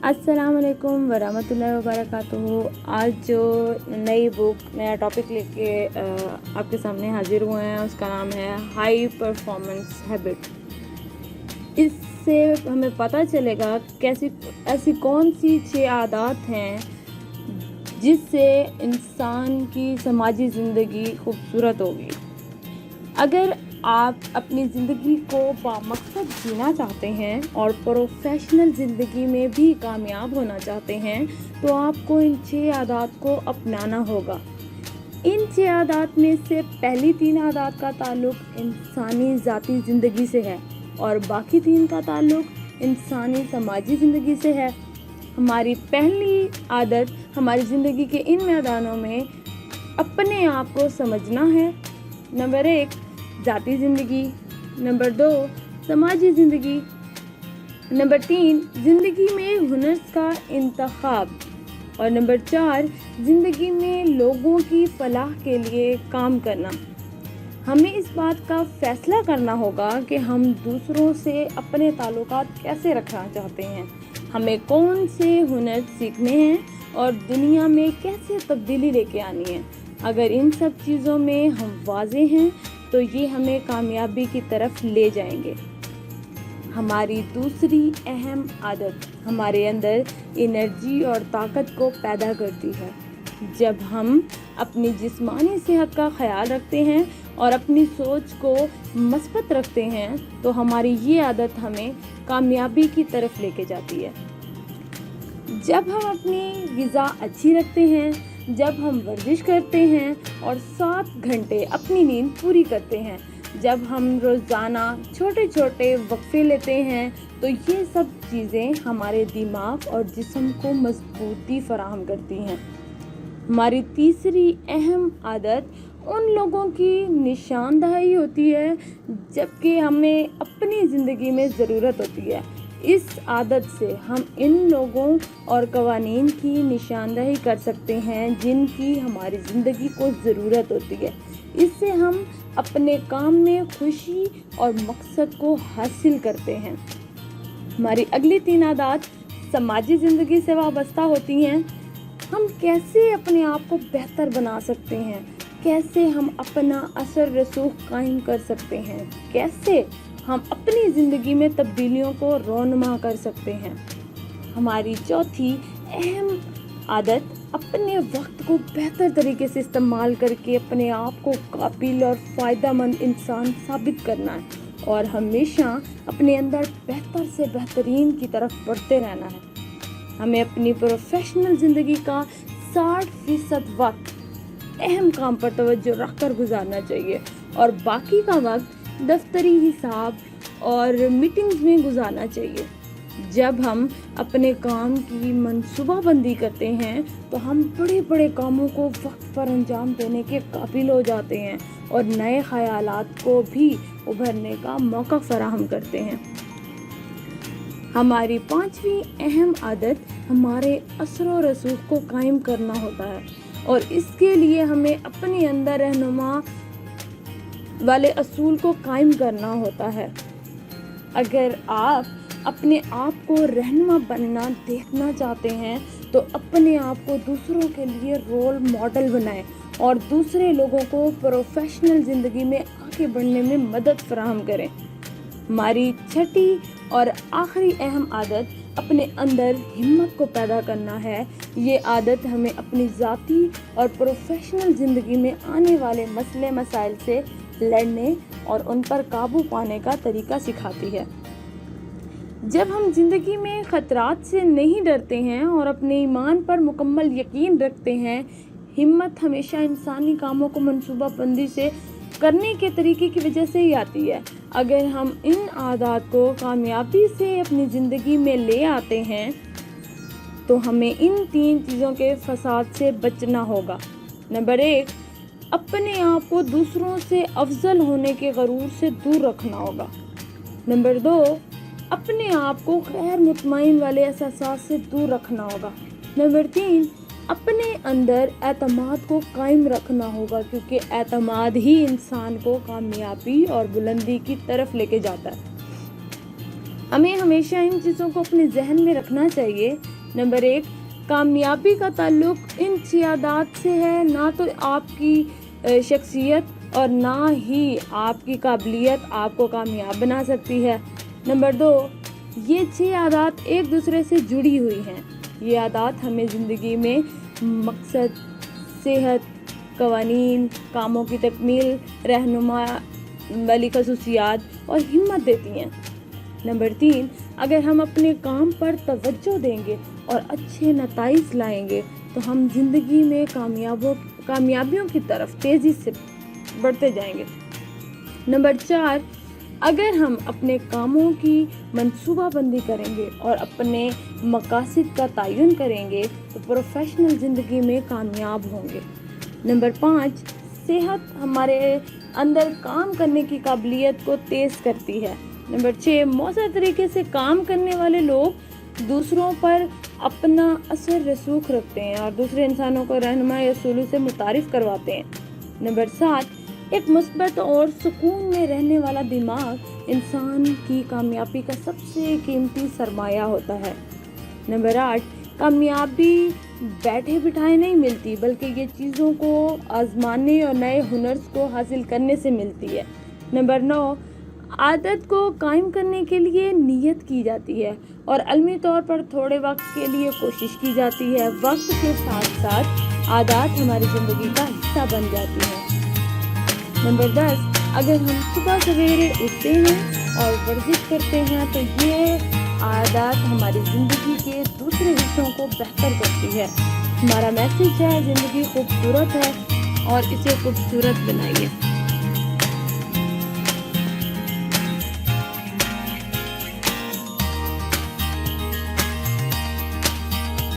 अस्सलाम वालेकुम वरहमतुल्लाहि वबरकातुहू। आज जो नई बुक नया टॉपिक लेके आपके सामने हाजिर हुए हैं उसका नाम है हाई परफॉर्मेंस हैबिट। इससे हमें पता चलेगा कैसी ऐसी कौन सी 6 आदत हैं जिससे इंसान की समाजी ज़िंदगी खूबसूरत होगी। अगर आप अपनी ज़िंदगी को बामकसद जीना चाहते हैं और प्रोफेशनल ज़िंदगी में भी कामयाब होना चाहते हैं तो आपको इन 6 आदत को अपनाना होगा। इन 6 आदत में से पहली 3 आदत का ताल्लुक़ इंसानी ज़ाती ज़िंदगी से है और बाकी 3 का ताल्लुक़ इंसानी समाजी ज़िंदगी से है। हमारी पहली आदत हमारी ज़िंदगी के इन मैदानों में अपने आप को समझना है। नंबर 1 ज़ाती ज़िंदगी, नंबर 2 समाजी ज़िंदगी, नंबर 3 ज़िंदगी में हुनर्स का इंतखाब और नंबर 4 ज़िंदगी में लोगों की फलाह के लिए काम करना। हमें इस बात का फ़ैसला करना होगा कि हम दूसरों से अपने ताल्लुकात कैसे रखना चाहते हैं, हमें कौन से हुनर सीखने हैं और दुनिया में कैसे तब्दीली लेके आनी है। अगर इन सब चीज़ों में हम वाज़े हैं तो ये हमें कामयाबी की तरफ ले जाएंगे। हमारी दूसरी अहम आदत हमारे अंदर एनर्जी और ताकत को पैदा करती है। जब हम अपनी जिस्मानी सेहत का ख्याल रखते हैं और अपनी सोच को मस्बत रखते हैं तो हमारी ये आदत हमें कामयाबी की तरफ लेके जाती है। जब हम अपनी ग़िज़ा अच्छी रखते हैं, जब हम वर्जिश करते हैं और 7 घंटे अपनी नींद पूरी करते हैं, जब हम रोज़ाना छोटे छोटे वक्फे लेते हैं तो ये सब चीज़ें हमारे दिमाग और जिस्म को मजबूती फराहम करती हैं। हमारी तीसरी अहम आदत उन लोगों की निशानदही होती है जबकि हमें अपनी ज़िंदगी में ज़रूरत होती है। इस आदत से हम इन लोगों और कवानीन की निशानदही कर सकते हैं जिनकी हमारी ज़िंदगी को ज़रूरत होती है। इससे हम अपने काम में खुशी और मकसद को हासिल करते हैं। हमारी अगली 3 आदत समाजी ज़िंदगी से वाबस्ता होती हैं। हम कैसे अपने आप को बेहतर बना सकते हैं, कैसे हम अपना असर रसूख कायम कर सकते हैं, कैसे हम अपनी ज़िंदगी में तब्दीलियों को रोनमा कर सकते हैं। हमारी चौथी अहम आदत अपने वक्त को बेहतर तरीके से इस्तेमाल करके अपने आप को काबिल और फ़ायदेमंद इंसान साबित करना है और हमेशा अपने अंदर बेहतर से बेहतरीन की तरफ बढ़ते रहना है। हमें अपनी प्रोफेशनल ज़िंदगी का 60% वक्त अहम काम पर तवज्जो रखकर गुजारना चाहिए और बाकी का वक्त दफ्तरी हिसाब और मीटिंग्स में गुजारना चाहिए। जब हम अपने काम की मंसूबाबंदी करते हैं तो हम बड़े बड़े कामों को वक्त पर अंजाम देने के काबिल हो जाते हैं और नए ख़यालात को भी उभरने का मौका फराहम करते हैं। हमारी 5वीं अहम आदत हमारे असर व रसूख को कायम करना होता है और इसके लिए हमें अपने अंदर रहनुमा वाले असूल को कायम करना होता है। अगर आप अपने आप को रहनुमा बनना देखना चाहते हैं तो अपने आप को दूसरों के लिए रोल मॉडल बनाएं और दूसरे लोगों को प्रोफेशनल ज़िंदगी में आगे बढ़ने में मदद फराहम करें। हमारी 6ठी और आखिरी अहम आदत अपने अंदर हिम्मत को पैदा करना है। ये आदत हमें अपनी ज़ाती और प्रोफेशनल ज़िंदगी में आने वाले मसले मसाइल से लड़ने और उन पर काबू पाने का तरीका सिखाती है। जब हम ज़िंदगी में ख़तरात से नहीं डरते हैं और अपने ईमान पर मुकम्मल यकीन रखते हैं, हिम्मत हमेशा इंसानी कामों को मंसूबाबंदी से करने के तरीके की वजह से ही आती है। अगर हम इन आदत को कामयाबी से अपनी ज़िंदगी में ले आते हैं तो हमें इन 3 चीज़ों के फसाद से बचना होगा। नंबर 1 अपने आप को दूसरों से अफजल होने के गरूर से दूर रखना होगा। नंबर 2 अपने आप को गैर मुतमईन वाले एहसास से दूर रखना होगा। नंबर 3 अपने अंदर एतमाद को कायम रखना होगा क्योंकि एतमाद ही इंसान को कामयाबी और बुलंदी की तरफ लेके जाता है। हमें हमेशा इन चीज़ों को अपने जहन में रखना चाहिए। नंबर 1, कामयाबी का ताल्लुक इन 6 आदात से है, ना तो आपकी शख्सियत और ना ही आपकी काबिलियत आपको कामयाब बना सकती है। नंबर 2, ये 6 आदात एक दूसरे से जुड़ी हुई हैं। ये आदात हमें ज़िंदगी में मकसद, सेहत, कवानीन, कामों की तकमील, रहनुमा वाली खसूसियात और हिम्मत देती हैं। नंबर 3, अगर हम अपने काम पर तवज्जो देंगे और अच्छे नताइज लाएंगे तो हम ज़िंदगी में कामयाबियों की तरफ तेज़ी से बढ़ते जाएंगे। नंबर 4, अगर हम अपने कामों की मंसूबाबंदी करेंगे और अपने मकासद का तयन करेंगे तो प्रोफेशनल ज़िंदगी में कामयाब होंगे। नंबर 5, सेहत हमारे अंदर काम करने की काबिलियत को तेज़ करती है। नंबर 6, मौसर तरीके से काम करने वाले लोग दूसरों पर अपना असर रसूख रखते हैं और दूसरे इंसानों को रहनुमाई असूलों से मुतारिफ करवाते हैं। नंबर 7, एक मुस्बत और सुकून में रहने वाला दिमाग इंसान की कामयाबी का सबसे कीमती सरमाया होता है। नंबर 8, कामयाबी बैठे बिठाए नहीं मिलती बल्कि ये चीज़ों को आजमाने और नए हुनर्स को हासिल करने से मिलती है। नंबर 9, आदत को कायम करने के लिए नीयत की जाती है और अलमी तौर पर थोड़े वक्त के लिए कोशिश की जाती है। वक्त के साथ साथ आदत हमारी ज़िंदगी का हिस्सा बन जाती है। नंबर 10, अगर हम सुबह सवेरे उठते हैं और वर्जिश करते हैं तो ये आदत हमारी ज़िंदगी के दूसरे हिस्सों को बेहतर करती है। हमारा मैसेज है, ज़िंदगी खूबसूरत है और इसे खूबसूरत बनाइए।